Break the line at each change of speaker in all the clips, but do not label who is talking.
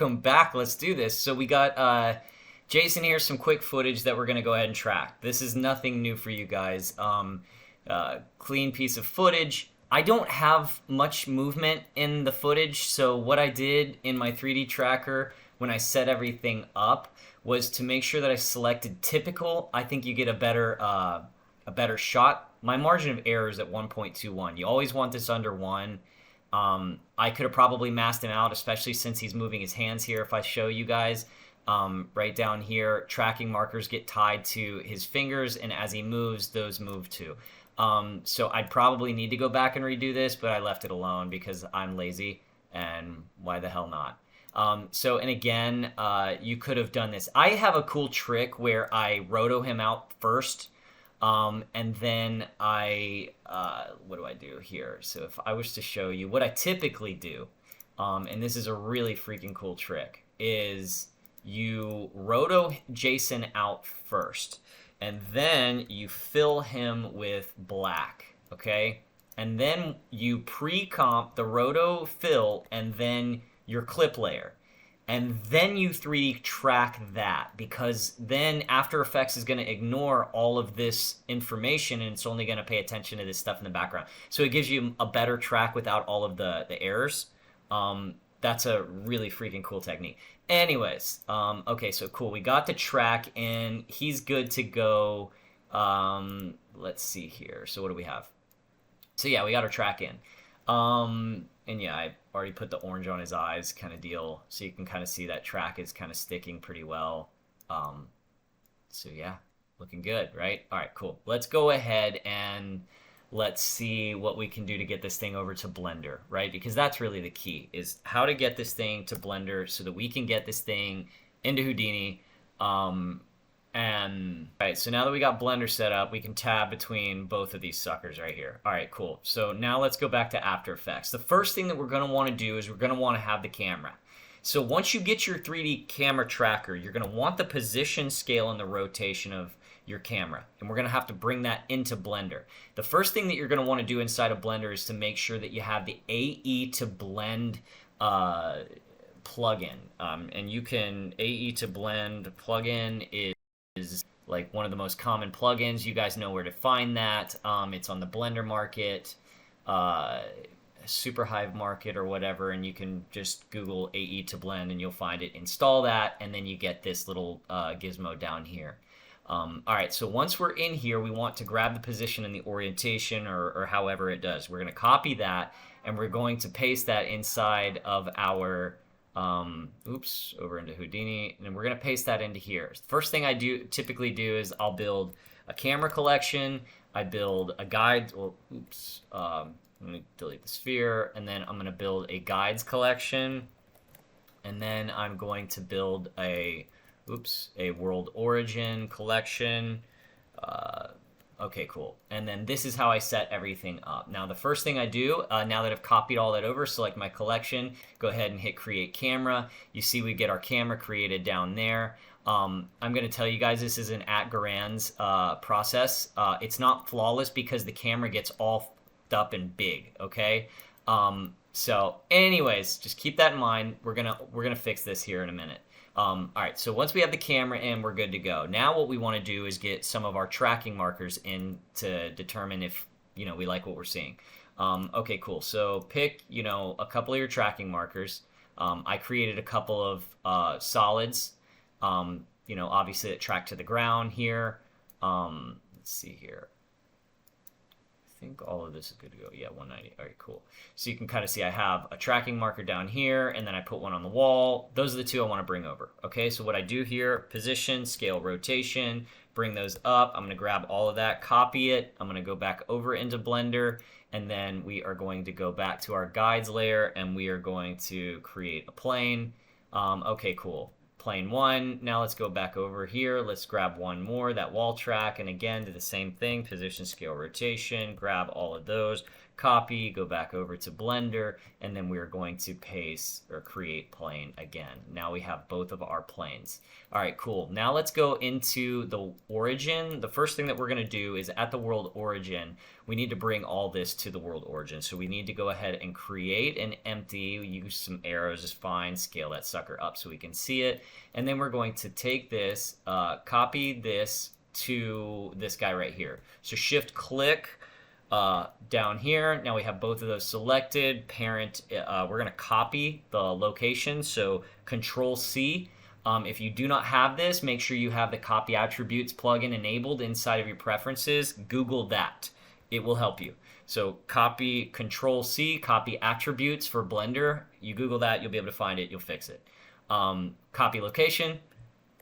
welcome back. Let's do this. So we got Jason here, some quick footage that we're going to go ahead and track. This is nothing new for you guys. Clean piece of footage. I don't have much movement in the footage, so what I did in my 3D tracker when I set everything up was to make sure that I selected typical. I think you get a better shot. My margin of error is at 1.21. You always want this under 1. I could have probably masked him out, especially since he's moving his hands here. If I show you guys, right down here, tracking markers get tied to his fingers, and as he moves, those move too. So I'd probably need to go back and redo this, but I left it alone because I'm lazy, and why the hell not? And again, you could have done this. I have a cool trick where I roto him out first, and then what do I do here? So if I was to show you what I typically do, and this is a really freaking cool trick, is you roto Jason out first, and then you fill him with black, okay? And then you pre-comp the roto fill and then your clip layer. And then you 3D track that, because then After Effects is going to ignore all of this information and it's only going to pay attention to this stuff in the background. So it gives you a better track without all of the errors. That's a really freaking cool technique. Anyways, okay, so cool. We got the track and he's good to go. Let's see here. So what do we have? So yeah, we got our track in. And yeah, I already put the orange on his eyes kind of deal. So you can kind of see that track is kind of sticking pretty well. So yeah, looking good, right? All right, cool. Let's go ahead and let's see what we can do to get this thing over to Blender, right? Because that's really the key, is how to get this thing to Blender so that we can get this thing into Houdini. And all right, so now that we got Blender set up, we can tab between both of these suckers right here. All right, cool. So now let's go back to After Effects. The first thing that we're going to want to do is we're going to want to have the camera. So once you get your 3D camera tracker, you're going to want the position, scale, and the rotation of your camera. And we're going to have to bring that into Blender. The first thing that you're going to want to do inside of Blender is to make sure that you have the AE to blend plugin. And you can, AE to blend plugin is like one of the most common plugins. You guys know where to find that. It's on the Blender Market, Superhive Market, or whatever, and you can just Google AE to blend and you'll find it. Install that, and then you get this little gizmo down here. All right, so once we're in here, we want to grab the position and the orientation, or however it does. We're going to copy that, and we're going to paste that inside of our over into Houdini, and we're going to paste that into here. First thing I typically do is I'll build a camera collection. I build a guide. Well, let me delete the sphere, and then I'm going to build a guides collection, and then I'm going to build a world origin collection. Okay, cool. And then this is how I set everything up. Now, the first thing I do, now that I've copied all that over, select my collection, go ahead and hit Create Camera. You see we get our camera created down there. I'm going to tell you guys this is an @Garands process. It's not flawless because the camera gets all up and big, okay? So anyways, just keep that in mind. We're gonna fix this here in a minute. All right, so once we have the camera in, we're good to go. Now what we want to do is get some of our tracking markers in to determine if, we like what we're seeing. Okay, cool. So pick, a couple of your tracking markers. I created a couple of solids, obviously that track to the ground here. Let's see here. I think all of this is good to go. Yeah, 190. All right, cool. So you can kind of see I have a tracking marker down here, and then I put one on the wall. Those are the two I want to bring over. Okay, so what I do here, position, scale, rotation, bring those up. I'm going to grab all of that, copy it. I'm going to go back over into Blender, and then we are going to go back to our guides layer, and we are going to create a plane. Okay, cool. Plane 1. Now let's go back over here. Let's grab one more, that wall track, and again do the same thing, position, scale, rotation, grab all of those, copy, go back over to Blender, and then we're going to paste or create plane again. Now we have both of our planes. All right, cool. Now let's go into the origin. The first thing that we're going to do is at the world origin, we need to bring all this to the world origin. So we need to go ahead and create an empty, use some arrows is fine, scale that sucker up so we can see it. And then we're going to take this, copy this to this guy right here. So shift click down here. Now we have both of those selected. Parent, we're going to copy the location. So Control C. If you do not have this, make sure you have the copy attributes plugin enabled inside of your preferences. Google that. It will help you. So copy Control C, copy attributes for Blender. You Google that, you'll be able to find it. You'll fix it. Copy location.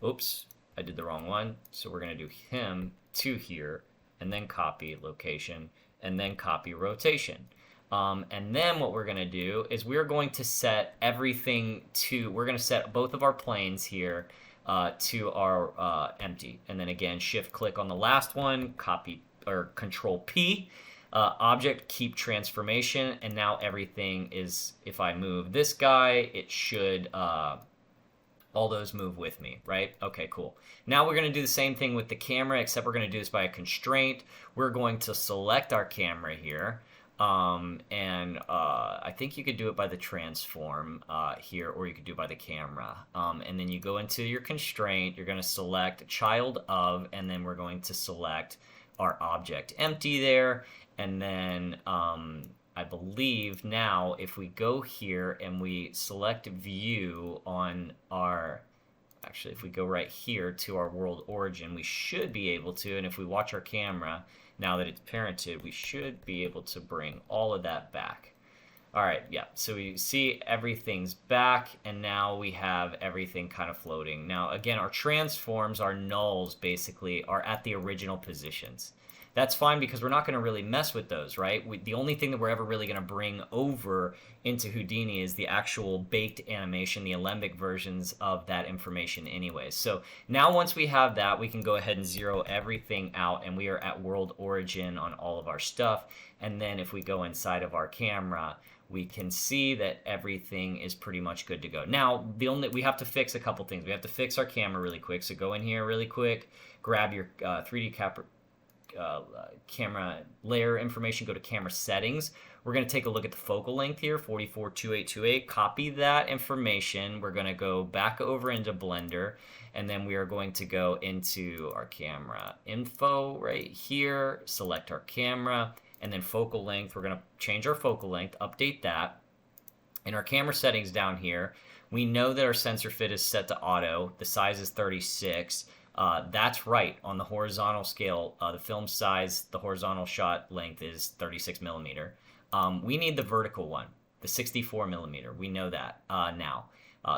Oops, I did the wrong one. So we're going to do him to here, and then copy location, and then copy rotation. And then what we're going to do is we're going to set everything to, we're going to set both of our planes here to our empty. And then again, shift click on the last one, copy or Control P, object, keep transformation. And now everything is, if I move this guy, it should, all those move with me, right? Okay, cool. Now we're going to do the same thing with the camera, except we're going to do this by a constraint. We're going to select our camera here. I think you could do it by the transform here, or you could do it by the camera. And then you go into your constraint, you're going to select child of, and then we're going to select our object empty there. And then I believe now if we go here and we select view on our, actually if we go right here to our world origin, we should be able to, and if we watch our camera, now that it's parented, we should be able to bring all of that back. All right, yeah, so you see everything's back, and now we have everything kind of floating. Now, again, our transforms, our nulls, basically, are at the original positions. That's fine because we're not going to really mess with those, right? The only thing that we're ever really going to bring over into Houdini is the actual baked animation, the alembic versions of that information anyways. So now once we have that, we can go ahead and zero everything out, and we are at world origin on all of our stuff. And then if we go inside of our camera, we can see that everything is pretty much good to go. Now, we have to fix a couple things. We have to fix our camera really quick. So go in here really quick, grab your 3D camera layer information, go to camera settings. We're going to take a look at the focal length here, 442828. Copy that information. We're going to go back over into Blender, and then we are going to go into our camera info right here, select our camera, and then focal length. We're going to change our focal length, update that. In our camera settings down here, we know that our sensor fit is set to auto. The size is 36. That's right. On the horizontal scale, the film size, the horizontal shot length is 36 millimeter. We need the vertical one, the 64 millimeter. We know that now.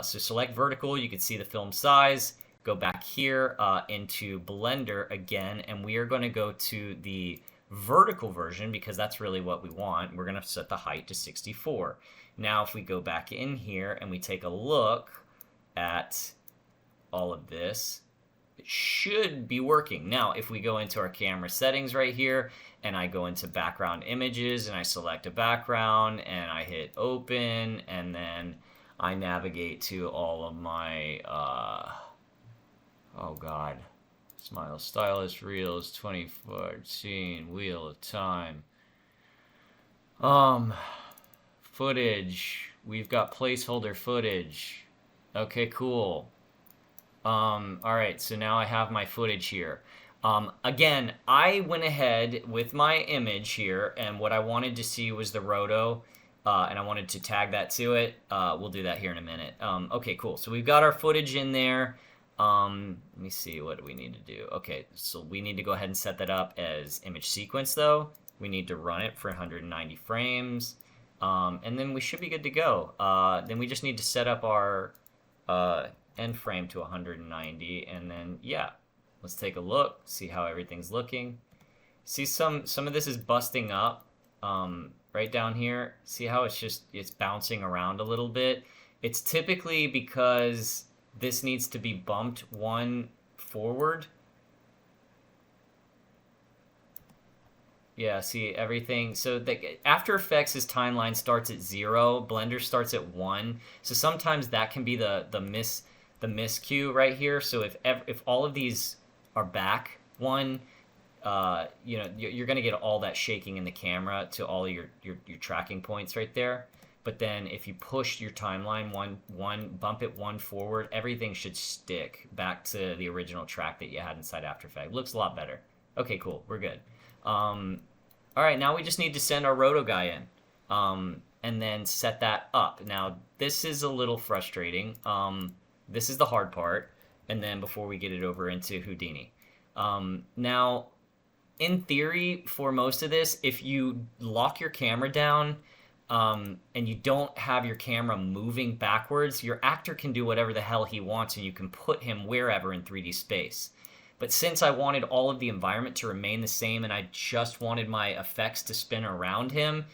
So select vertical. You can see the film size. Go back here into Blender again, and we are going to go to the vertical version because that's really what we want. We're going to set the height to 64. Now, if we go back in here and we take a look at all of this, it should be working. Now, if we go into our camera settings right here, and I go into background images, and I select a background, and I hit open, and then I navigate to all of my, oh God, Smile Stylus, Reels, 2014, Wheel of Time. Footage. We've got placeholder footage. Okay, cool. Alright, so now I have my footage here. Again, I went ahead with my image here, and what I wanted to see was the Roto, and I wanted to tag that to it. We'll do that here in a minute. Okay, cool. So we've got our footage in there. Let me see, what do we need to do? Okay, so we need to go ahead and set that up as image sequence, though. We need to run it for 190 frames, and then we should be good to go. Then we just need to set up our end frame to 190, and then yeah, let's take a look, see how everything's looking. See some of this is busting up right down here. See how it's bouncing around a little bit. It's typically because this needs to be bumped one forward. Yeah, see everything. So the After Effects' timeline starts at 0, Blender starts at 1. So sometimes that can be the miscue right here. So if all of these are back 1, you know, you're going to get all that shaking in the camera to all of your tracking points right there. But then if you push your timeline bump it 1 forward, everything should stick back to the original track that you had inside After Effects. Looks a lot better. Okay, cool. We're good. All right, now we just need to send our Roto guy in, and then set that up. Now, this is a little frustrating. This is the hard part, and then before we get it over into Houdini. Now, in theory, for most of this, if you lock your camera down, and you don't have your camera moving backwards, your actor can do whatever the hell he wants, and you can put him wherever in 3D space. But since I wanted all of the environment to remain the same and I just wanted my effects to spin around him,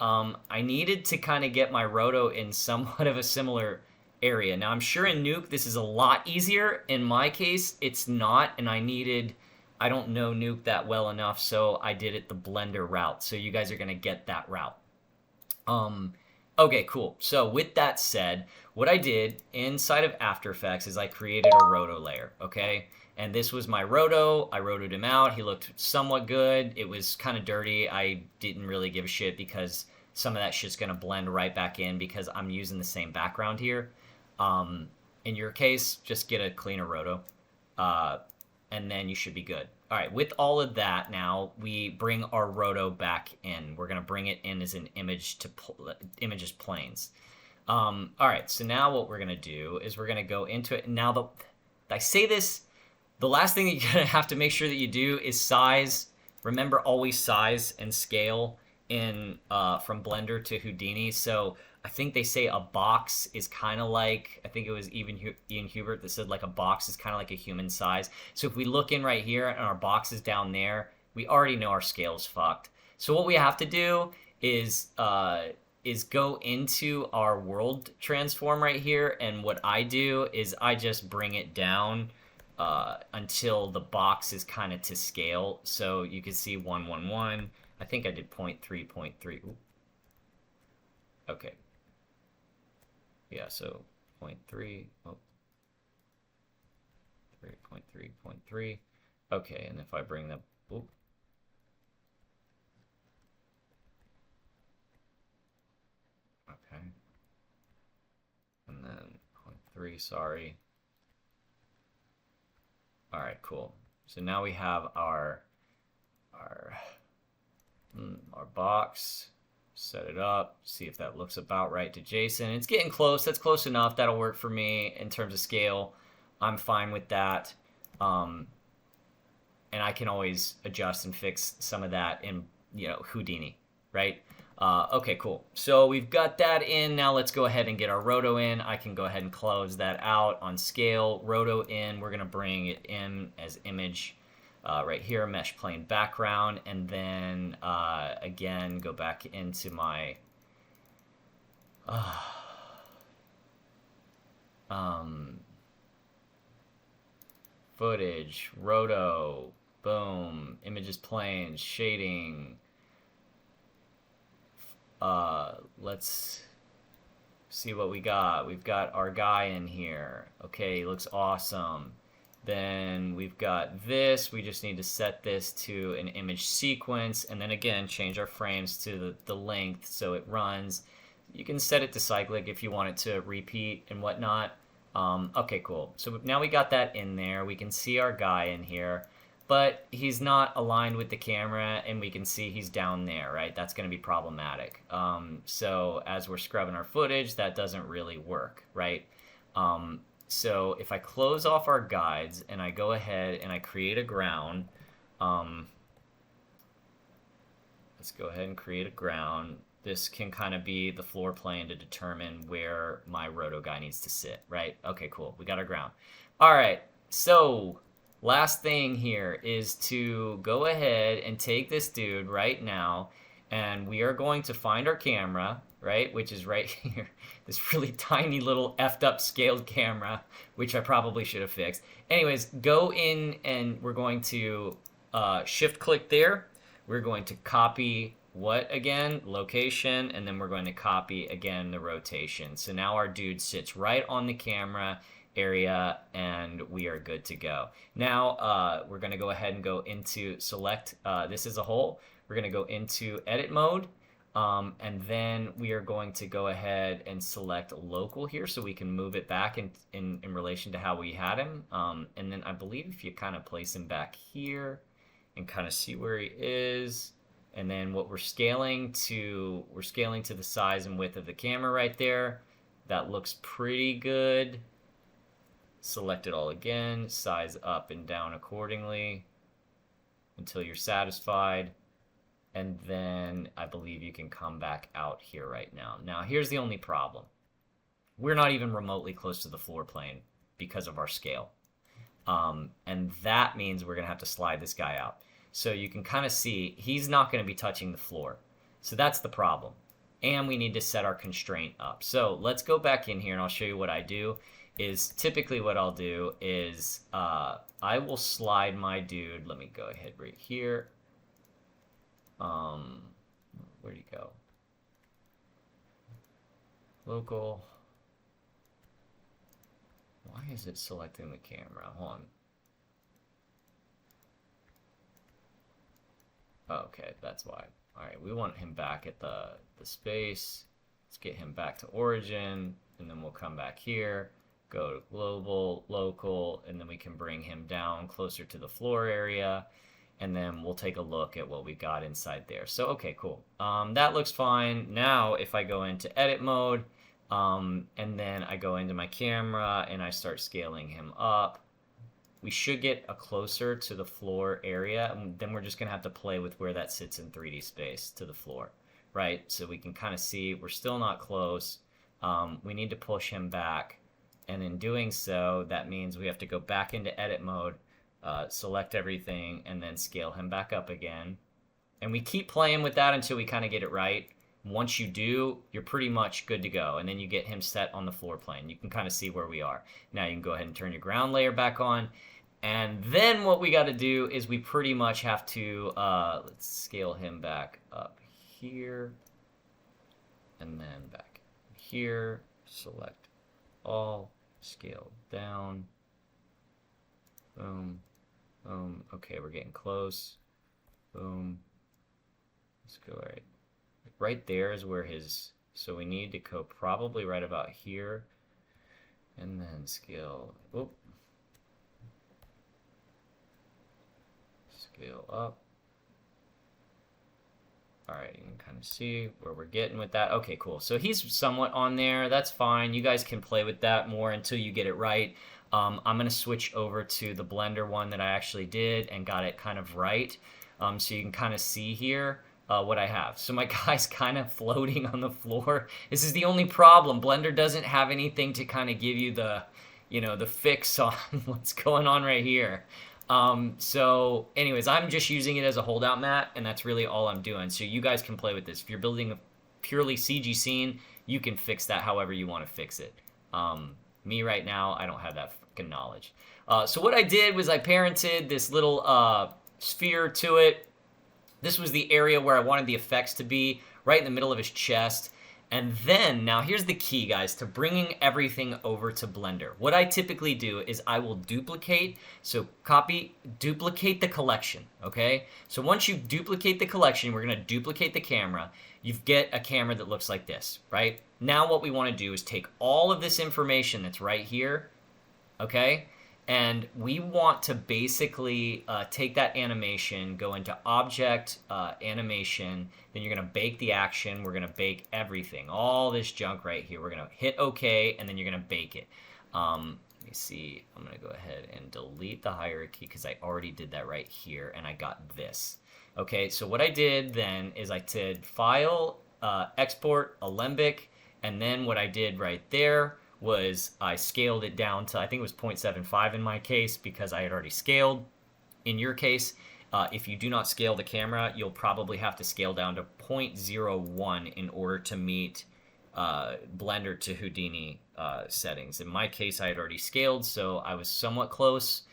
I needed to kind of get my Roto in somewhat of a similar area. Now, I'm sure in Nuke this is a lot easier. In my case, it's not, and I don't know Nuke that well enough, so I did it the Blender route. So you guys are going to get that route. Okay, cool. So with that said, what I did inside of After Effects is I created a Roto layer, okay? And this was my Roto. I rotoed him out. He looked somewhat good. It was kind of dirty. I didn't really give a shit because some of that shit's going to blend right back in because I'm using the same background here. In your case, just get a cleaner Roto, and then you should be good. All right, with all of that now, we bring our Roto back in. We're going to bring it in as an image to images planes. All right, so now what we're going to do is we're going to go into it. Now, I say this, the last thing that you're going to have to make sure that you do is size. Remember, always size and scale in from Blender to Houdini. So I think they say a box is kind of like, I think it was even Ian Hubert that said like a box is kind of like a human size. So if we look in right here and our box is down there, we already know our scale's fucked. So what we have to do is go into our world transform right here, and what I do is I just bring it down until the box is kind of to scale. So you can see 111. I think I did 0.3, 0.3. Ooh. Okay. Yeah, so 0.3. Oh. 3.3, 0.3. Okay, and if I bring the... Ooh. Okay. And then 0.3, sorry. All right, cool. So now we have our box. Set it up. See if that looks about right to Jason. It's getting close. That's close enough. That'll work for me in terms of scale. I'm fine with that. And I can always adjust and fix some of that in, you know, Houdini, right? Okay, cool. So we've got that in. Now let's go ahead and get our Roto in. I can go ahead and close that out on scale. Roto in. We're going to bring it in as image right here, mesh plane background. And then, again, go back into my footage, Roto, boom, images planes, shading. Let's see what we got. We've got our guy in here. Okay, he looks awesome. Then we've got this. We just need to set this to an image sequence, and then again change our frames to the length so it runs. You can set it to cyclic if you want it to repeat and whatnot. Okay, cool. So now we got that in there. We can see our guy in here, but he's not aligned with the camera, and we can see he's down there, right? That's going to be problematic. So as we're scrubbing our footage, that doesn't really work, right? So if I close off our guides and I go ahead and I create a ground, let's go ahead and create a ground. This can kind of be the floor plane to determine where my Roto guy needs to sit, right? Okay, cool. We got our ground. All right, so last thing here is to go ahead and take this dude right now, and we are going to find our camera, right, which is right here, this really tiny little effed up scaled camera, which I probably should have fixed. Anyways, go in and we're going to shift click there. we're going to copy what again? Location, and then we're going to copy again the rotation. So now our dude sits right on the camera area, and we are good to go. Now we're going to go ahead and go into select this as a whole. We're going to go into edit mode, and then we are going to go ahead and select local here so we can move it back in relation to how we had him. And then I believe if you kind of place him back here and kind of see where he is, and then what we're scaling to the size and width of the camera right there. That looks pretty good. Select it all again, size up and down accordingly until you're satisfied. And then I believe you can come back out here right now. Now, here's the only problem. We're not even remotely close to the floor plane because of our scale. And that means we're going to have to slide this guy out. So you can kind of see he's not going to be touching the floor. So that's the problem. And we need to set our constraint up. So let's go back in here and I'll show you what I do. Is typically what I'll do is I will slide my dude. Let me go ahead right here. Where'd he go? Local. Why is it selecting the camera? Hold on. Okay, that's why. All right, we want him back at the space. Let's get him back to origin, and then we'll come back here, go to global, local, and then we can bring him down closer to the floor area, and then we'll take a look at what we got inside there. So, okay, cool. That looks fine. Now, if I go into edit mode, and then I go into my camera, and I start scaling him up, we should get a closer to the floor area, and then we're just going to have to play with where that sits in 3D space to the floor, right? So we can kind of see we're still not close. We need to push him back, and in doing so, that means we have to go back into edit mode, select everything, and then scale him back up again. And we keep playing with that until we kind of get it right. Once you do, you're pretty much good to go, and then you get him set on the floor plane. You can kind of see where we are. Now you can go ahead and turn your ground layer back on. And then what we got to do is we pretty much have to, let's scale him back up here, and then back here, select all, scale down, boom, boom, okay, we're getting close, boom, let's go right there is where his, so we need to go probably right about here, and then scale, whoop, scale up. All right, you can kind of see where we're getting with that. Okay, cool. So he's somewhat on there. That's fine. You guys can play with that more until you get it right. I'm going to switch over to the Blender one that I actually did and got it kind of right. So you can kind of see here what I have. So my guy's kind of floating on the floor. This is the only problem. Blender doesn't have anything to kind of give you the, the fix on what's going on right here. So anyways, I'm just using it as a holdout mat, and that's really all I'm doing. So you guys can play with this. If you're building a purely CG scene, you can fix that however you want to fix it. Me right now, I don't have that fucking knowledge. So what I did was I parented this little sphere to it. This was the area where I wanted the effects to be, right in the middle of his chest. And then, now here's the key, guys, to bringing everything over to Blender. What I typically do is I will duplicate, so copy, duplicate the collection, okay? So once you duplicate the collection, we're going to duplicate the camera. You get a camera that looks like this, right? Now what we want to do is take all of this information that's right here, okay? And we want to basically take that animation, go into object, animation, then you're going to bake the action, we're going to bake everything, all this junk right here. We're going to hit OK, and then you're going to bake it. Let me see, I'm going to go ahead and delete the hierarchy because I already did that right here, and I got this. Okay, so what I did then is I did File, Export, Alembic, and then what I did right there was I scaled it down to, I think it was 0.75 in my case because I had already scaled. In your case, if you do not scale the camera, you'll probably have to scale down to 0.01 in order to meet Blender to Houdini settings. In my case, I had already scaled, so I was somewhat close.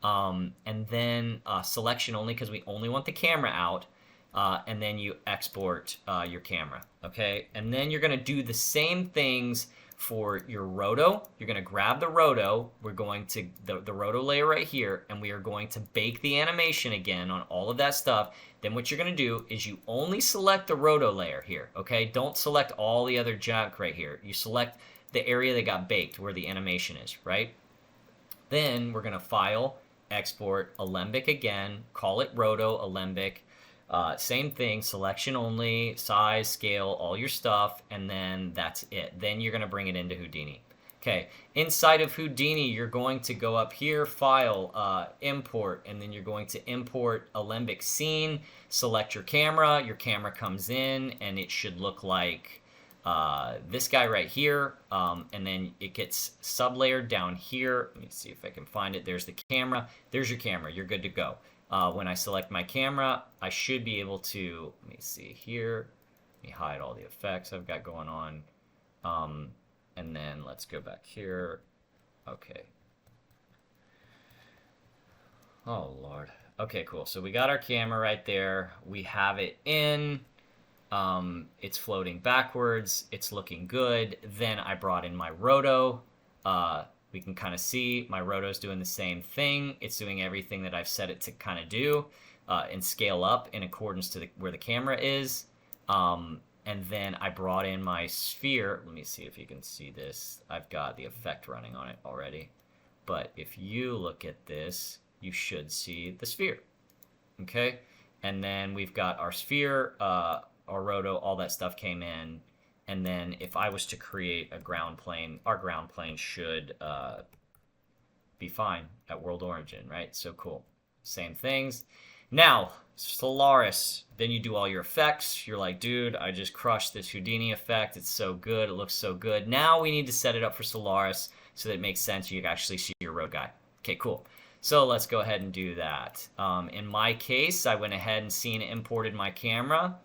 And then selection only because we only want the camera out. and then you export your camera, okay? And then you're going to do the same things for your roto. You're going to grab the roto. We're going to, the roto layer right here, and we are going to bake the animation again on all of that stuff. Then what you're going to do is you only select the roto layer here, okay? Don't select all the other junk right here. You select the area that got baked where the animation is, right? Then we're going to file, export, alembic again, call it roto, alembic. Same thing, selection only, size, scale, all your stuff, and then that's it. Then you're going to bring it into Houdini. Okay, inside of Houdini, you're going to go up here, file, import, and then you're going to import alembic scene, select your camera comes in, and it should look like this guy right here, and then it gets sublayered down here. Let me see if I can find it. There's the camera. There's your camera. You're good to go. When I select my camera, I should be able to, let me see here, let me hide all the effects I've got going on, and then let's go back here. Okay. Oh, Lord. Okay, cool. So we got our camera right there. We have it in. It's floating backwards. It's looking good. Then I brought in my roto. We can kind of see my roto's doing the same thing. It's doing everything that I've set it to kind of do and scale up in accordance to where the camera is. And then I brought in my sphere. Let me see if you can see this. I've got the effect running on it already. But if you look at this, you should see the sphere. Okay? And then we've got our sphere, our roto, all that stuff came in. And then if I was to create a ground plane, our ground plane should be fine at world origin, right? So cool. Same things. Now, Solaris. Then you do all your effects. You're like, dude, I just crushed this Houdini effect. It's so good. It looks so good. Now we need to set it up for Solaris so that it makes sense. You can actually see your road guy. Okay, cool. So let's go ahead and do that. In my case, I went ahead and scene imported my camera.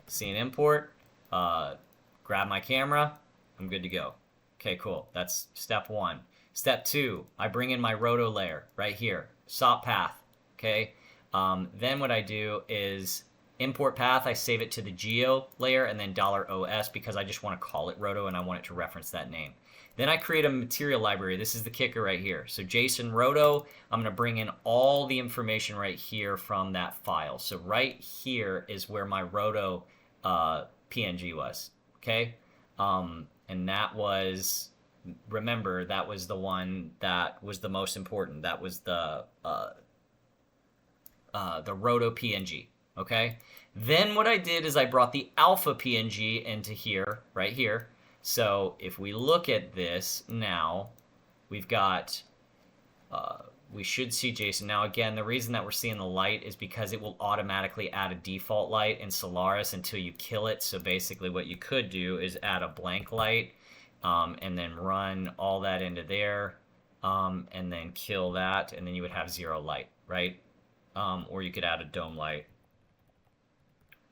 Scene import, grab my camera, I'm good to go. Okay, cool. That's step one. Step two, I bring in my roto layer right here, SOP path. Okay. Then what I do is import path. I save it to the geo layer and then $OS because I just want to call it roto and I want it to reference that name. Then I create a material library. This is the kicker right here. So JSON roto, I'm going to bring in all the information right here from that file. So right here is where my roto PNG was. Okay. And that was, remember, that was the one that was the most important. That was the roto PNG. Okay. Then what I did is I brought the alpha PNG into here, right here. So if we look at this now, we've got, we should see JSON. Now again, the reason that we're seeing the light is because it will automatically add a default light in Solaris until you kill it. So basically what you could do is add a blank light and then run all that into there and then kill that, and then you would have 0 light, right? Or you could add a dome light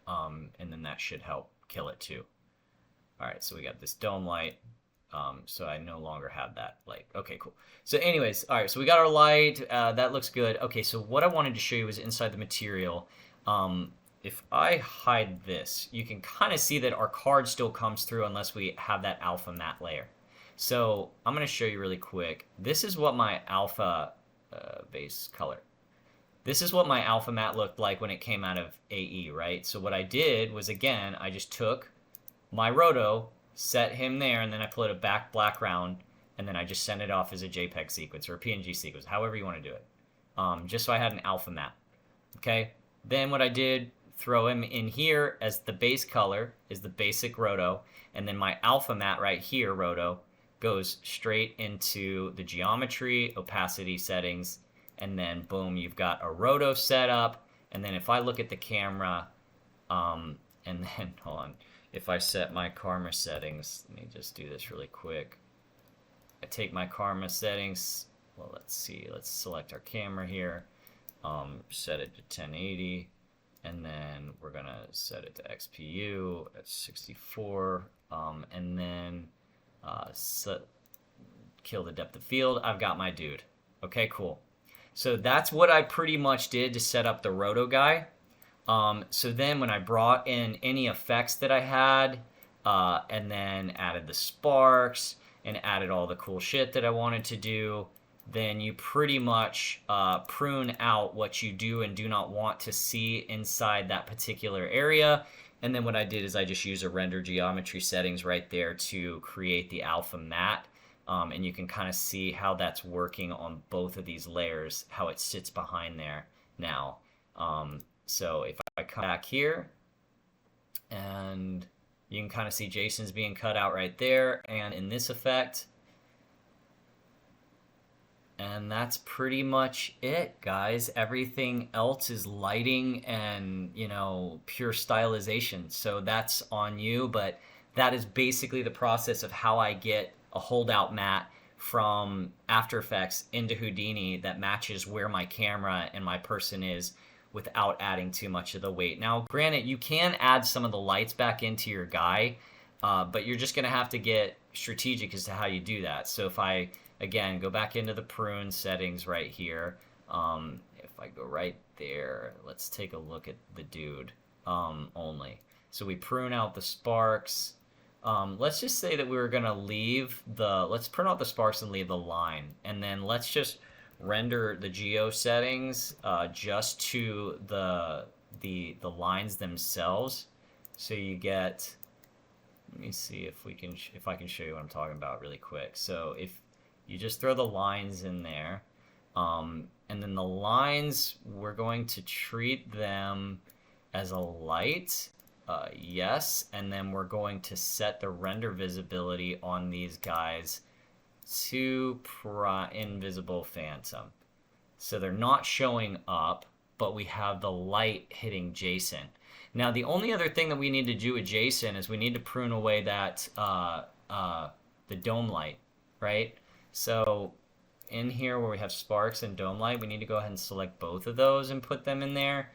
and then that should help kill it too. All right, so we got this dome light. So I no longer have that light. Okay, cool. So anyways, all right, so we got our light. That looks good. Okay, so what I wanted to show you is inside the material. If I hide this, you can kind of see that our card still comes through unless we have that alpha matte layer. So I'm going to show you really quick. This is what my alpha base color. This is what my alpha matte looked like when it came out of AE, right? So what I did was, again, I just took my roto, set him there, and then I put a background, and then I just sent it off as a JPEG sequence or a PNG sequence, however you want to do it, just so I had an alpha map. Okay. Then what I did, throw him in here as the base color is the basic roto, and then my alpha matte right here, roto, goes straight into the geometry, opacity settings, and then boom, you've got a roto setup. And then if I look at the camera, and then hold on. If I set my karma settings, let me just do this really quick. I take my karma settings. Well, let's see. Let's select our camera here. Set it to 1080. And then we're going to set it to XPU at 64. And then kill the depth of field. I've got my dude. Okay, cool. So that's what I pretty much did to set up the Roto guy. So then when I brought in any effects that I had, and then added the sparks and added all the cool shit that I wanted to do, then you pretty much prune out what you do and do not want to see inside that particular area. And then what I did is I just use a render geometry settings right there to create the alpha matte. And you can kind of see how that's working on both of these layers, how it sits behind there now. So if I come back here, and you can kind of see Jason's being cut out right there, and in this effect, and that's pretty much it, guys. Everything else is lighting and, pure stylization. So that's on you, but that is basically the process of how I get a holdout matte from After Effects into Houdini that matches where my camera and my person is without adding too much of the weight. Now, granted, you can add some of the lights back into your guy, but you're just going to have to get strategic as to how you do that. So if I, again, go back into the prune settings right here, if I go right there, let's take a look at the dude only. So we prune out the sparks. Let's just say that we were going to leave let's prune out the sparks and leave the line. And then let's just render the geo settings just to the lines themselves. So you get, let me see if I can show you what I'm talking about really quick. So if you just throw the lines in there, and then the lines, we're going to treat them as a light, yes, and then we're going to set the render visibility on these guys to invisible phantom. So they're not showing up, but we have the light hitting Jason. Now the only other thing that we need to do with Jason is we need to prune away that the dome light, right? So in here where we have sparks and dome light, we need to go ahead and select both of those and put them in there.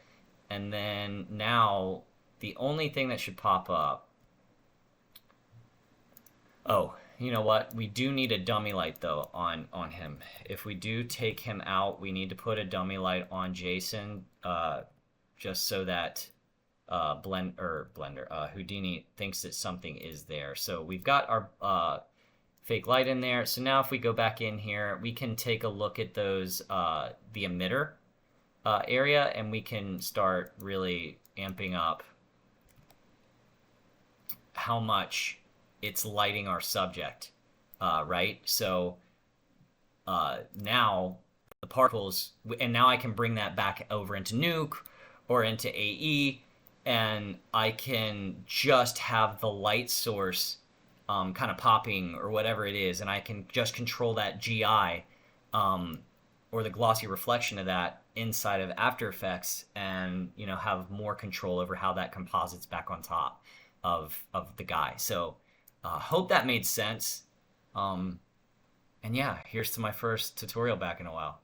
And then now the only thing that should pop up, oh, you know what? We do need a dummy light though on him. If we do take him out, we need to put a dummy light on Jason, just so that Houdini thinks that something is there. So we've got our fake light in there. So now if we go back in here, we can take a look at those the emitter area, and we can start really amping up how much it's lighting our subject, right? So now the particles, and now I can bring that back over into Nuke or into AE, and I can just have the light source kind of popping or whatever it is, and I can just control that GI or the glossy reflection of that inside of After Effects, and have more control over how that composites back on top of the guy. So hope that made sense. And yeah, here's to my first tutorial back in a while.